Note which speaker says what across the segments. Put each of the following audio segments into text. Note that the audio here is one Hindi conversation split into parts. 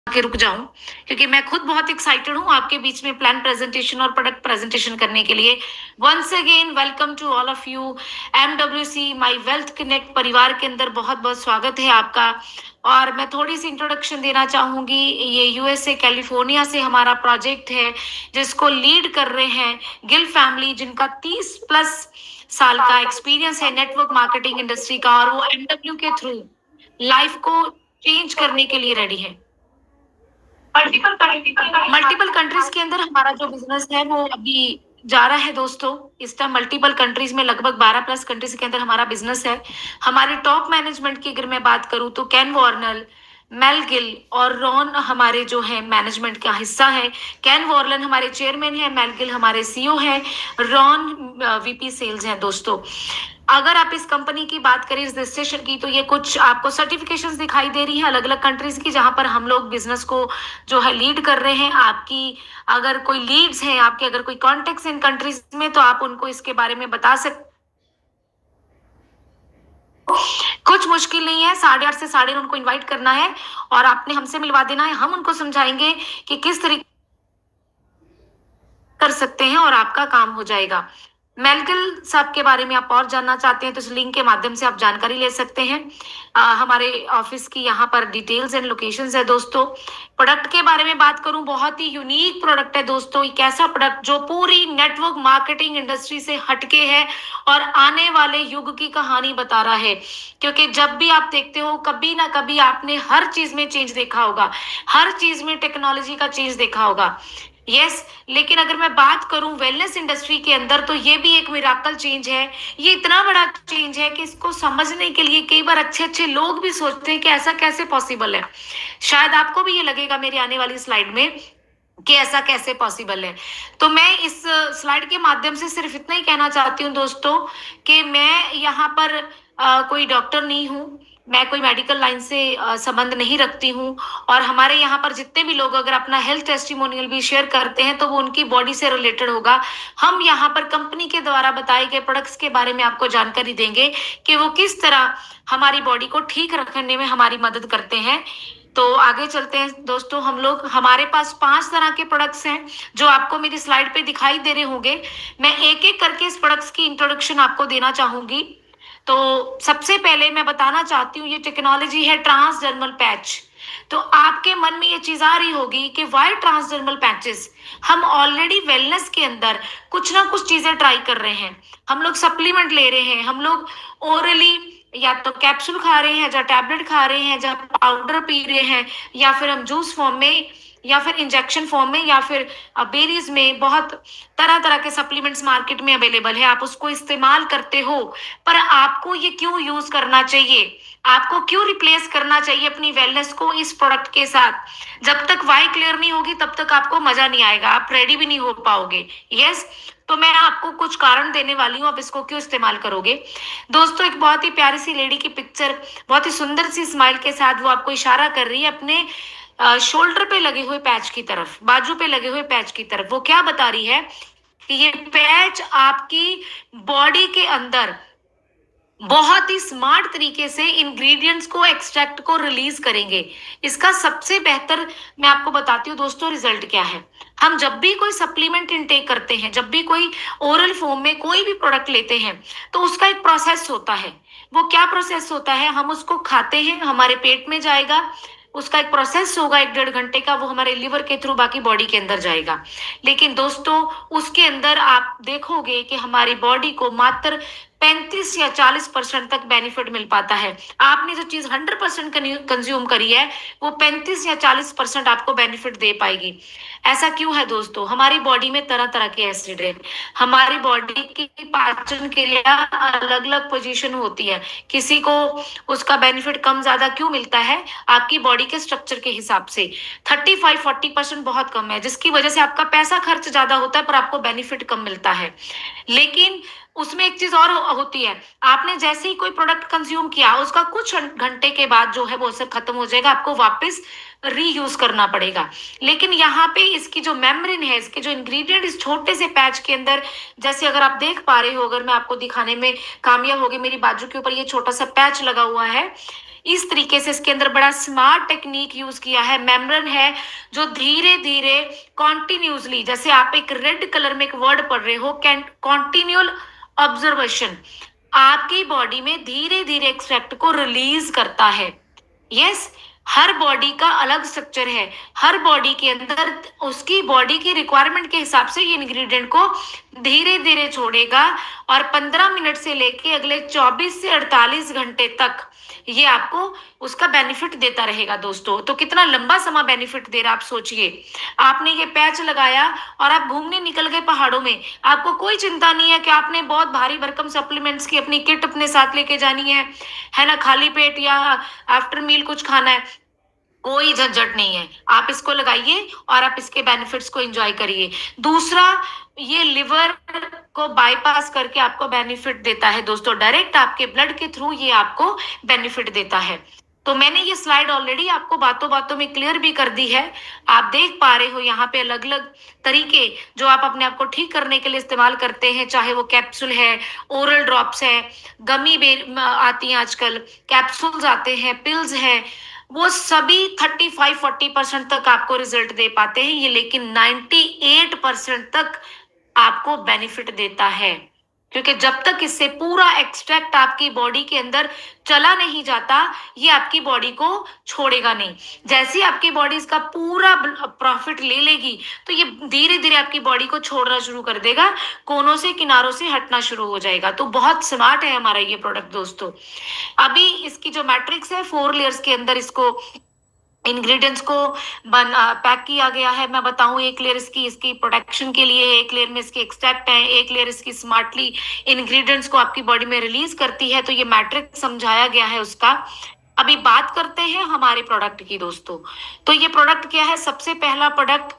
Speaker 1: के रुक जाऊं, क्योंकि मैं खुद बहुत एक्साइटेड हूं आपके बीच में प्लान प्रेजेंटेशन और प्रोडक्ट प्रेजेंटेशन करने के लिए। Once again welcome to all of you. MWC my wealth connect परिवार के अंदर बहुत बहुत स्वागत है आपका। और मैं थोड़ी सी इंट्रोडक्शन देना चाहूंगी। ये यूएसए कैलिफोर्निया से हमारा प्रोजेक्ट है, जिसको लीड कर रहे हैं गिल फैमिली, जिनका 30+ साल का एक्सपीरियंस है नेटवर्क मार्केटिंग इंडस्ट्री का, और वो एमडब्ल्यू के थ्रू लाइफ को चेंज करने के लिए रेडी है। मल्टीपल कंट्रीज के अंदर हमारा जो बिजनेस है वो अभी जा रहा है दोस्तों। इस टाइम मल्टीपल कंट्रीज में लगभग 12+ कंट्रीज के अंदर हमारा बिजनेस है। हमारे टॉप मैनेजमेंट की अगर मैं बात करूं तो केन वॉर्नल, मेल गिल और रॉन हमारे जो है मैनेजमेंट का हिस्सा है। केन वॉर्लन हमारे चेयरमैन है, मेल गिल हमारे सीईओ है, रॉन वीपी सेल्स हैं दोस्तों। अगर आप इस कंपनी की बात करें, इस रजिस्ट्रेशन की, तो ये कुछ आपको सर्टिफिकेशंस दिखाई दे रही है अलग अलग कंट्रीज की, जहां पर हम लोग बिजनेस को जो है लीड कर रहे हैं। आपकी अगर कोई लीड्स हैं, आपके अगर कोई कॉन्टेक्ट्स इन कंट्रीज में, तो आप उनको इसके बारे में बता सकते। कुछ मुश्किल नहीं है, 8:30 से 9:30 उनको इनवाइट करना है और आपने हमसे मिलवा देना है। हम उनको समझाएंगे कि किस तरीके कर सकते हैं और आपका काम हो जाएगा। मेलगिल साहब के बारे में आप और जानना चाहते हैं तो इस लिंक के माध्यम से आप जानकारी ले सकते हैं। हमारे ऑफिस की यहाँ पर डिटेल्स एंड लोकेशंस है दोस्तों। प्रोडक्ट के बारे में बात करूं, बहुत ही यूनिक प्रोडक्ट है दोस्तों। एक ऐसा प्रोडक्ट जो पूरी नेटवर्क मार्केटिंग इंडस्ट्री से हटके है और आने वाले युग की कहानी बता रहा है। क्योंकि जब भी आप देखते हो, कभी ना कभी आपने हर चीज में चेंज देखा होगा, हर चीज में टेक्नोलॉजी का चेंज देखा होगा। यस, लेकिन अगर मैं बात करूं वेलनेस इंडस्ट्री के अंदर, तो ये भी एक मिराकल चेंज है। ये इतना बड़ा चेंज है कि इसको समझने के लिए कई बार अच्छे अच्छे लोग भी सोचते हैं कि ऐसा कैसे पॉसिबल है। शायद आपको भी ये लगेगा मेरी आने वाली स्लाइड में कि ऐसा कैसे पॉसिबल है। तो मैं इस स्लाइड के माध्यम से सिर्फ इतना ही कहना चाहती हूँ दोस्तों कि मैं यहाँ पर कोई डॉक्टर नहीं हूँ, मैं कोई मेडिकल लाइन से संबंध नहीं रखती हूँ। और हमारे यहाँ पर जितने भी लोग अगर अपना हेल्थ टेस्टिमोनियल भी शेयर करते हैं तो वो उनकी बॉडी से रिलेटेड होगा। हम यहाँ पर कंपनी के द्वारा बताए गए प्रोडक्ट्स के बारे में आपको जानकारी देंगे कि वो किस तरह हमारी बॉडी को ठीक रखने में हमारी मदद करते हैं। तो आगे चलते हैं दोस्तों। हम लोग, हमारे पास 5 तरह के प्रोडक्ट्स हैं जो आपको मेरी स्लाइड पे दिखाई दे रहे होंगे। मैं एक एक करके इस प्रोडक्ट्स की इंट्रोडक्शन आपको देना चाहूंगी। तो सबसे पहले मैं बताना चाहती हूँ, ये टेक्नोलॉजी है ट्रांसडर्मल पैच। तो आपके मन में ये चीज आ रही होगी कि वाई ट्रांसडर्मल पैचेस। हम ऑलरेडी वेलनेस के अंदर कुछ ना कुछ चीजें ट्राई कर रहे हैं। हम लोग सप्लीमेंट ले रहे हैं, हम लोग ओरली या तो कैप्सूल खा रहे हैं, या टैबलेट खा रहे हैं, या पाउडर पी रहे हैं, या फिर हम जूस फॉर्म में, या फिर इंजेक्शन फॉर्म में, या फिर बेरीज में। बहुत तरह तरह के सप्लीमेंट्स मार्केट में अवेलेबल है, आप उसको इस्तेमाल करते हो। पर आपको ये क्यों यूज करना चाहिए, आपको क्यों रिप्लेस करना चाहिए अपनी वेलनेस को इस प्रोडक्ट के साथ? जब तक वाई क्लियर नहीं होगी तब तक आपको मजा नहीं आएगा, आप रेडी भी नहीं हो पाओगे। यस, तो मैं आपको कुछ कारण देने वाली हूँ, आप इसको क्यों इस्तेमाल करोगे। दोस्तों, एक बहुत ही प्यारी सी लेडी की पिक्चर, बहुत ही सुंदर सी स्माइल के साथ वो आपको इशारा कर रही है अपने शोल्डर पे लगे हुए पैच की तरफ, बाजू पे लगे हुए पैच की तरफ। वो क्या बता रही है कि ये पैच आपकी बॉडी के अंदर बहुत ही स्मार्ट तरीके से इंग्रेडिएंट्स को, एक्सट्रैक्ट को रिलीज करेंगे। इसका सबसे बेहतर मैं आपको बताती हूँ दोस्तों रिजल्ट क्या है। हम जब भी कोई सप्लीमेंट इनटेक करते हैं, जब भी कोई ओरल फॉर्म में कोई भी प्रोडक्ट लेते हैं, तो उसका एक प्रोसेस होता है। वो क्या प्रोसेस होता है? हम उसको खाते हैं, हमारे पेट में जाएगा, उसका एक प्रोसेस होगा 1-1.5 घंटे का, वो हमारे लिवर के थ्रू बाकी बॉडी के अंदर जाएगा। लेकिन दोस्तों, उसके अंदर आप देखोगे कि हमारी बॉडी को मात्र 35 या 40% तक बेनिफिट मिल पाता है। आपने जो चीज 100% कंज्यूम करी है, वो 35 या 40% आपको बेनिफिट दे पाएगी। ऐसा क्यों है दोस्तों? हमारी बॉडी में तरह तरह के एसिड है, हमारी बॉडी की पाचन क्रिया अलग अलग पोजीशन होती है। किसी को उसका बेनिफिट कम ज्यादा क्यों मिलता है? आपकी बॉडी के स्ट्रक्चर के हिसाब से 35-40% बहुत कम है, जिसकी वजह से आपका पैसा खर्च ज्यादा होता है पर आपको बेनिफिट कम मिलता है। लेकिन उसमें एक चीज और होती है, आपने जैसे ही कोई प्रोडक्ट कंज्यूम किया, उसका कुछ घंटे के बाद जो है वो सब खत्म हो जाएगा, आपको वापस रीयूज करना पड़ेगा। लेकिन यहाँ पे इसकी जो मेम्ब्रेन है, इसके जो इंग्रेडिएंट इस छोटे से पैच के अंदर, जैसे अगर आप देख पा रहे हो, अगर मैं आपको दिखाने में कामयाब होगी, मेरी बाजू के ऊपर ये छोटा सा पैच लगा हुआ है। इस तरीके से इसके अंदर बड़ा स्मार्ट टेक्निक यूज किया है, मेम्ब्रेन है जो धीरे धीरे कॉन्टिन्यूसली, जैसे आप एक रेड कलर में एक वर्ड पढ़ रहे हो, कॉन्टिन्यूअल ऑब्जर्वेशन, आपकी बॉडी में धीरे धीरे एक्सट्रैक्ट को रिलीज करता है। यस, हर बॉडी का अलग स्ट्रक्चर है, हर बॉडी के अंदर उसकी बॉडी की रिक्वायरमेंट के हिसाब से ये इंग्रेडिएंट को धीरे धीरे छोड़ेगा, और 15 मिनट से लेके अगले 24 से 48 घंटे तक ये आपको उसका बेनिफिट देता रहेगा दोस्तों। तो कितना लंबा समय बेनिफिट दे रहा, आप सोचिए। आपने ये पैच लगाया और आप घूमने निकल गए पहाड़ों में, आपको कोई चिंता नहीं है कि आपने बहुत भारी भरकम सप्लीमेंट्स की अपनी किट अपने साथ लेके जानी है ना, खाली पेट या आफ्टर मील कुछ खाना है, कोई झंझट नहीं है। आप इसको लगाइए और आप इसके बेनिफिट्स को एंजॉय करिए। दूसरा, ये लिवर को बाईपास करके आपको बेनिफिट देता है दोस्तों, डायरेक्ट आपके ब्लड के थ्रू ये आपको बेनिफिट देता है। तो मैंने ये स्लाइड ऑलरेडी आपको बातों बातों में क्लियर भी कर दी है, आप देख पा रहे हो यहाँ पे अलग अलग तरीके जो आप अपने आप को ठीक करने के लिए इस्तेमाल करते हैं, चाहे वो कैप्सूल है, ओरल ड्रॉप्स है, गमी बेर आती हैं आजकल, कैप्सूल्स आते हैं, पिल्स है, वो सभी 35-40% तक आपको रिजल्ट दे पाते हैं ये, लेकिन 98% तक आपको बेनिफिट देता है, क्योंकि जब तक इससे पूरा एक्सट्रैक्ट आपकी बॉडी के अंदर चला नहीं जाता, ये आपकी बॉडी को छोड़ेगा नहीं। जैसे ही आपकी बॉडी इसका पूरा प्रॉफिट ले लेगी, तो ये धीरे धीरे आपकी बॉडी को छोड़ना शुरू कर देगा, कोनों से किनारों से हटना शुरू हो जाएगा। तो बहुत स्मार्ट है हमारा ये प्रोडक्ट दोस्तों। अभी इसकी जो मैट्रिक्स है, 4 लेयर्स के अंदर इसको इंग्रेडिएंट्स को पैक किया गया है। मैं बताऊं, एक लेयर इसकी प्रोटेक्शन के लिए है, एक लेयर में इसके एक्सट्रैक्ट है, एक लेयर इसकी स्मार्टली इंग्रेडिएंट्स को आपकी बॉडी में रिलीज करती है। तो ये मैट्रिक्स समझाया गया है उसका। अभी बात करते हैं हमारे प्रोडक्ट की दोस्तों। तो ये प्रोडक्ट क्या है, सबसे पहला प्रोडक्ट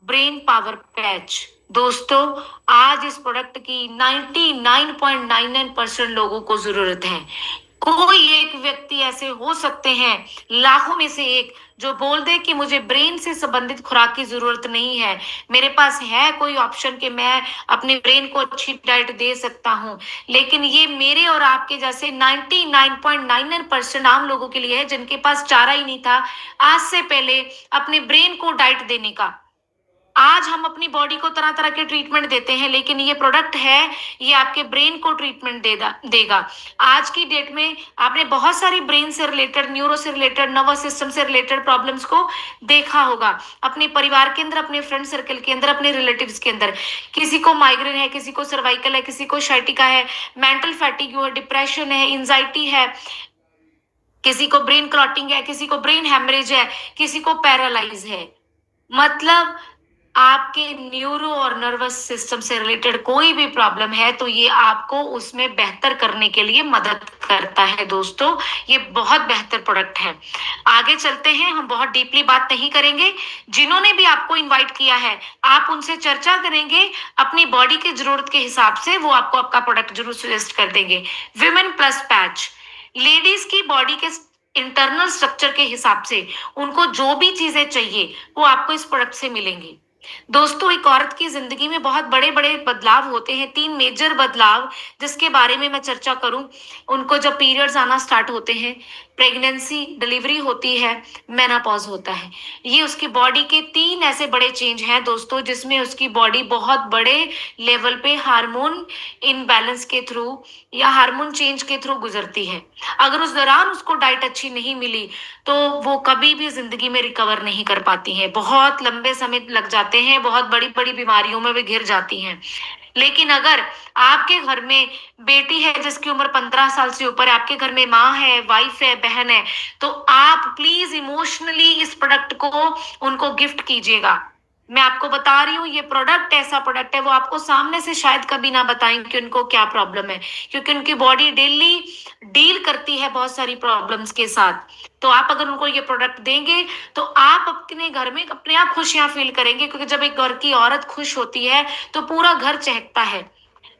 Speaker 1: ब्रेन पावर पैच। दोस्तों, आज इस प्रोडक्ट की 99.99% लोगों को जरूरत है। कोई एक व्यक्ति ऐसे हो सकते हैं, लाखों में से एक, जो बोल दे कि मुझे ब्रेन से संबंधित खुराक की जरूरत नहीं है, मेरे पास है कोई ऑप्शन कि मैं अपने ब्रेन को अच्छी डाइट दे सकता हूं। लेकिन ये मेरे और आपके जैसे 99.99% आम लोगों के लिए है, जिनके पास चारा ही नहीं था आज से पहले अपने ब्रेन को डाइट देने का। आज हम अपनी बॉडी को तरह तरह के ट्रीटमेंट देते हैं, लेकिन ये प्रोडक्ट है, ये आपके ब्रेन को ट्रीटमेंट देगा। आज की डेट में आपने बहुत सारी ब्रेन से रिलेटेड, न्यूरो से रिलेटेड, नर्वस सिस्टम से रिलेटेड प्रॉब्लम्स को देखा होगा अपने परिवार के अंदर, अपने फ्रेंड सर्कल के अंदर, अपने रिलेटिव्स के अंदर। किसी को माइग्रेन है, किसी को सर्वाइकल है, किसी को शाइटिका है, मेंटल फैटिग है, डिप्रेशन है, एंजाइटी है, किसी को ब्रेन क्लॉटिंग है, किसी को ब्रेन हेमरेज है, किसी को पैरालाइज है। मतलब आपके न्यूरो और नर्वस सिस्टम से रिलेटेड कोई भी प्रॉब्लम है, तो ये आपको उसमें बेहतर करने के लिए मदद करता है दोस्तों। ये बहुत बेहतर प्रोडक्ट है। आगे चलते हैं, हम बहुत डीपली बात नहीं करेंगे। जिन्होंने भी आपको इनवाइट किया है, आप उनसे चर्चा करेंगे, अपनी बॉडी की जरूरत के हिसाब से वो आपको आपका प्रोडक्ट जरूर सजेस्ट कर देंगे। विमेन प्लस पैच, लेडीज की बॉडी के इंटरनल स्ट्रक्चर के हिसाब से उनको जो भी चीजें चाहिए वो आपको इस प्रोडक्ट से मिलेंगी। दोस्तों, एक औरत की जिंदगी में बहुत बड़े बड़े बदलाव होते हैं, 3 मेजर बदलाव जिसके बारे में मैं चर्चा करूं। उनको जब पीरियड्स आना स्टार्ट होते हैं, प्रेगनेंसी, डिलीवरी होती है, मेनोपॉज होता है, ये उसकी बॉडी के 3 ऐसे बड़े चेंज हैं दोस्तों, जिसमें उसकी बॉडी बहुत बड़े लेवल पे हार्मोन इनबैलेंस के थ्रू या हार्मोन चेंज के थ्रू गुजरती है। अगर उस दौरान उसको डाइट अच्छी नहीं मिली, तो वो कभी भी जिंदगी में रिकवर नहीं कर पाती हैं, बहुत लंबे समय लग जाते हैं, बहुत बड़ी बड़ी बीमारियों में भी घिर जाती हैं। लेकिन अगर आपके घर में बेटी है जिसकी उम्र 15 साल से ऊपर है, आपके घर में माँ है, वाइफ है, बहन है, तो आप प्लीज इमोशनली इस प्रोडक्ट को उनको गिफ्ट कीजिएगा। मैं आपको बता रही हूँ, ये प्रोडक्ट ऐसा प्रोडक्ट है, वो आपको सामने से शायद कभी ना बताएं कि उनको क्या प्रॉब्लम है, क्योंकि उनकी बॉडी डेली डील करती है बहुत सारी प्रॉब्लम्स के साथ। तो आप अगर उनको ये प्रोडक्ट देंगे, तो आप अपने घर में अपने आप खुशियां फील करेंगे, क्योंकि जब एक घर की औरत खुश होती है तो पूरा घर चहकता है।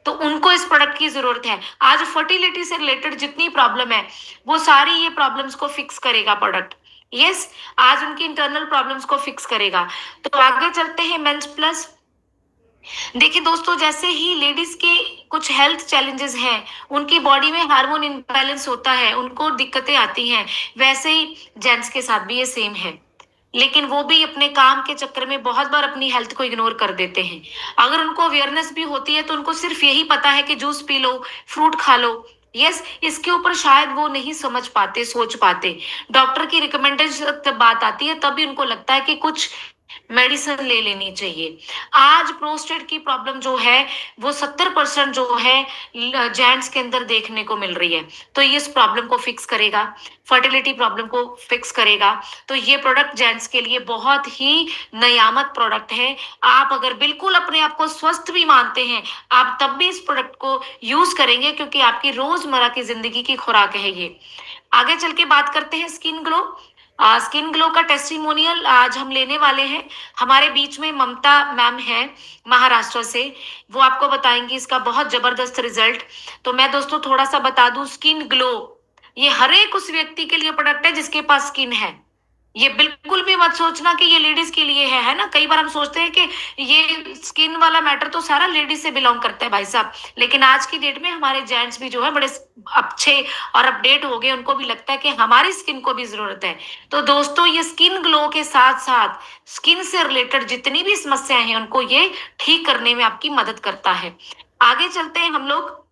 Speaker 1: तो उनको इस प्रोडक्ट की जरूरत है। आज फर्टिलिटी से रिलेटेड जितनी प्रॉब्लम है, वो सारी ये प्रॉब्लम्स को फिक्स करेगा प्रोडक्ट। यस, आज उनकी इंटरनल प्रॉब्लम्स को फिक्स करेगा। तो आगे चलते हैं मेंस प्लस। देखिए दोस्तों, जैसे ही लेडीज के कुछ हेल्थ चैलेंजेस हैं, उनकी बॉडी में हार्मोन इम्बैलेंस होता है, उनको दिक्कतें आती हैं, वैसे ही जेंट्स के साथ भी ये सेम है। लेकिन वो भी अपने काम के चक्कर में बहुत बार अपनी हेल्थ को इग्नोर कर देते हैं। अगर उनको अवेयरनेस भी होती है तो उनको सिर्फ यही पता है कि जूस पी लो, फ्रूट खा लो। यस, इसके ऊपर शायद वो नहीं समझ पाते, सोच पाते। डॉक्टर की रिकमेंडेशन तब बात आती है, तभी उनको लगता है कि कुछ मेडिसिन ले लेनी चाहिए। आज प्रोस्टेट की प्रॉब्लम जो है वो 70% जो है जेंट्स के अंदर देखने को मिल रही है। तो ये इस प्रॉब्लम को फिक्स करेगा, फर्टिलिटी प्रॉब्लम को फिक्स करेगा। तो ये प्रोडक्ट जेंट्स के लिए बहुत ही नयामत प्रोडक्ट है। आप अगर बिल्कुल अपने आप को स्वस्थ भी मानते हैं, आप तब भी इस प्रोडक्ट को यूज करेंगे, क्योंकि आपकी रोजमर्रा की जिंदगी की खुराक है ये। आगे चल के बात करते हैं स्किन ग्लो। स्किन ग्लो का टेस्टिमोनियल आज हम लेने वाले हैं। हमारे बीच में ममता मैम है महाराष्ट्र से, वो आपको बताएंगी इसका बहुत जबरदस्त रिजल्ट। तो मैं दोस्तों थोड़ा सा बता दूं, स्किन ग्लो ये हर एक उस व्यक्ति के लिए प्रोडक्ट है जिसके पास स्किन है। ये बिल्कुल भी मत सोचना कि ये लेडीज के लिए है ना। कई बार हम सोचते हैं कि ये स्किन वाला मैटर तो सारा लेडीज से बिलोंग करता है भाई साहब, लेकिन आज की डेट में हमारे जेंट्स भी जो है बड़े अच्छे और अपडेट हो गए, उनको भी लगता है कि हमारी स्किन को भी जरूरत है। तो दोस्तों ये स्किन ग्लो के साथ साथ स्किन से रिलेटेड जितनी भी समस्याएं हैं उनको ये ठीक करने में आपकी मदद करता है। आगे चलते हैं हम लोग।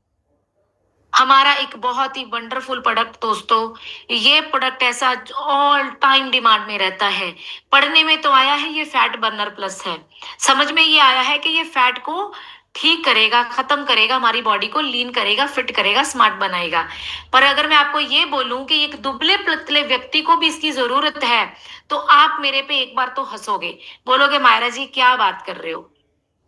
Speaker 1: हमारा एक बहुत ही वंडरफुल प्रोडक्ट दोस्तों, ये प्रोडक्ट ऐसा ऑल टाइम डिमांड में रहता है। पढ़ने में तो आया है ये फैट बर्नर प्लस है, समझ में ये आया है कि ये फैट को ठीक करेगा, खत्म करेगा, हमारी बॉडी को लीन करेगा, फिट करेगा, स्मार्ट बनाएगा। पर अगर मैं आपको ये बोलूं कि एक दुबले पतले व्यक्ति को भी इसकी जरूरत है, तो आप मेरे पे एक बार तो हंसोगे, बोलोगे मायरा जी क्या बात कर रहे हो,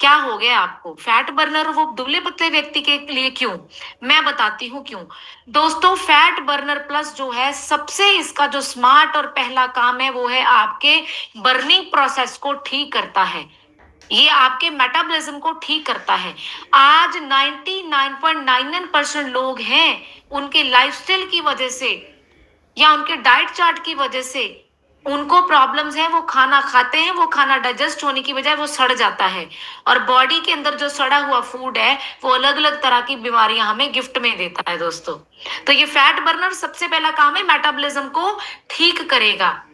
Speaker 1: क्या हो गया आपको, फैट बर्नर वो दुबले पतले व्यक्ति के लिए क्यों? मैं बताती हूँ क्यों। दोस्तों फैट बर्नर प्लस जो है, सबसे इसका जो स्मार्ट और पहला काम है वो है आपके बर्निंग प्रोसेस को ठीक करता है। ये आपके मेटाबॉलिज्म को ठीक करता है। आज 99.99% लोग हैं, उनके लाइफस्टाइल की वजह से या उनके डाइट चार्ट की वजह से उनको प्रॉब्लम्स हैं। वो खाना खाते हैं, वो खाना डाइजेस्ट होने की बजाय वो सड़ जाता है, और बॉडी के अंदर जो सड़ा हुआ फूड है वो अलग अलग तरह की बीमारियां हमें गिफ्ट में देता है दोस्तों। तो ये फैट बर्नर सबसे पहला काम है, मेटाबॉलिज्म को ठीक करेगा।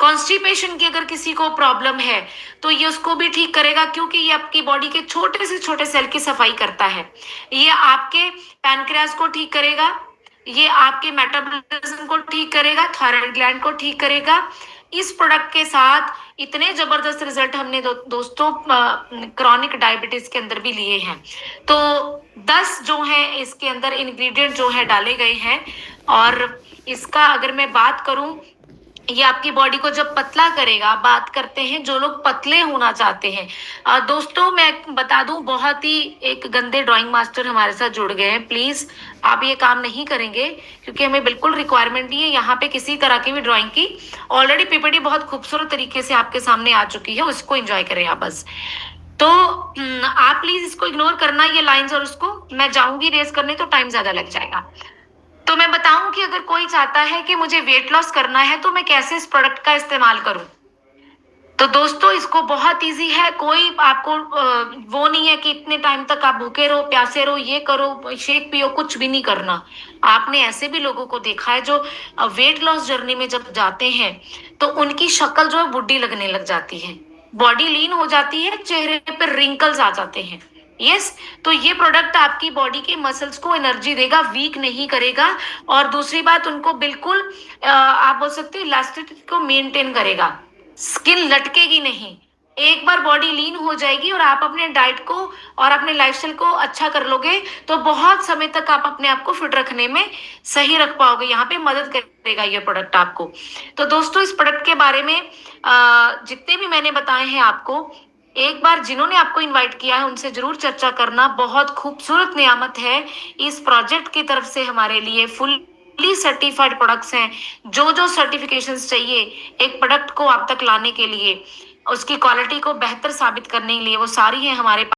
Speaker 1: कॉन्स्टिपेशन की अगर किसी को प्रॉब्लम है तो ये उसको भी ठीक करेगा, क्योंकि ये आपकी बॉडी के छोटे से छोटे सेल की सफाई करता है। ये आपके पैनक्रियास को ठीक करेगा, ये आपके मेटाबॉलिज्म को ठीक करेगा, थायराइड ग्लैंड को ठीक करेगा। इस प्रोडक्ट के साथ इतने जबरदस्त रिजल्ट हमने दोस्तों क्रॉनिक डायबिटीज के अंदर भी लिए हैं। तो 10 जो है इसके अंदर इंग्रेडिएंट जो है डाले गए हैं, और इसका अगर मैं बात करूं, ये आपकी बॉडी को जब पतला करेगा। बात करते हैं जो लोग पतले होना चाहते हैं। दोस्तों मैं बता दूं, बहुत ही एक गंदे ड्राइंग मास्टर हमारे साथ जुड़ गए हैं। प्लीज आप ये काम नहीं करेंगे, क्योंकि हमें बिल्कुल रिक्वायरमेंट नहीं है यहाँ पे किसी तरह की भी ड्राइंग की। ऑलरेडी पीपीटी बहुत खूबसूरत तरीके से आपके सामने आ चुकी है, उसको एंजॉय करें आप बस। तो आप प्लीज इसको इग्नोर करना, ये लाइंस, और उसको मैं जाऊंगी रेस करने तो टाइम ज्यादा लग जाएगा। तो मैं बताऊं कि अगर कोई चाहता है कि मुझे वेट लॉस करना है तो मैं कैसे इस प्रोडक्ट का इस्तेमाल करूं। तो दोस्तों इसको बहुत इजी है, कोई आपको वो नहीं है कि इतने टाइम तक आप भूखे रहो, प्यासे रहो, ये करो, शेक पियो, कुछ भी नहीं करना। आपने ऐसे भी लोगों को देखा है जो वेट लॉस जर्नी में जब जाते हैं तो उनकी शक्ल जो है बुढ़ी लगने लग जाती है, बॉडी लीन हो जाती है, चेहरे पर रिंकल्स आ जाते हैं। यस, तो ये प्रोडक्ट आपकी बॉडी के मसल्स को एनर्जी देगा, वीक नहीं करेगा। और दूसरी बात, उनको बिल्कुल आप बोल सकते हो इलास्टिसिटी को मेंटेन करेगा, स्किन लटकेगी नहीं। एक बार बॉडी लीन हो जाएगी और आप अपने डाइट को और अपने लाइफस्टाइल को अच्छा कर लोगे तो बहुत समय तक आप अपने आप को फिट रखने में सही रख पाओगे। यहाँ पे मदद करेगा ये प्रोडक्ट आपको। तो दोस्तों इस प्रोडक्ट के बारे में जितने भी मैंने बताए हैं आपको, एक बार जिन्होंने आपको इनवाइट किया है उनसे जरूर चर्चा करना। बहुत खूबसूरत नियामत है इस प्रोजेक्ट की तरफ से हमारे लिए, फुल्ली सर्टिफाइड प्रोडक्ट्स हैं। जो जो सर्टिफिकेशंस चाहिए एक प्रोडक्ट को आप तक लाने के लिए, उसकी क्वालिटी को बेहतर साबित करने के लिए, वो सारी है हमारे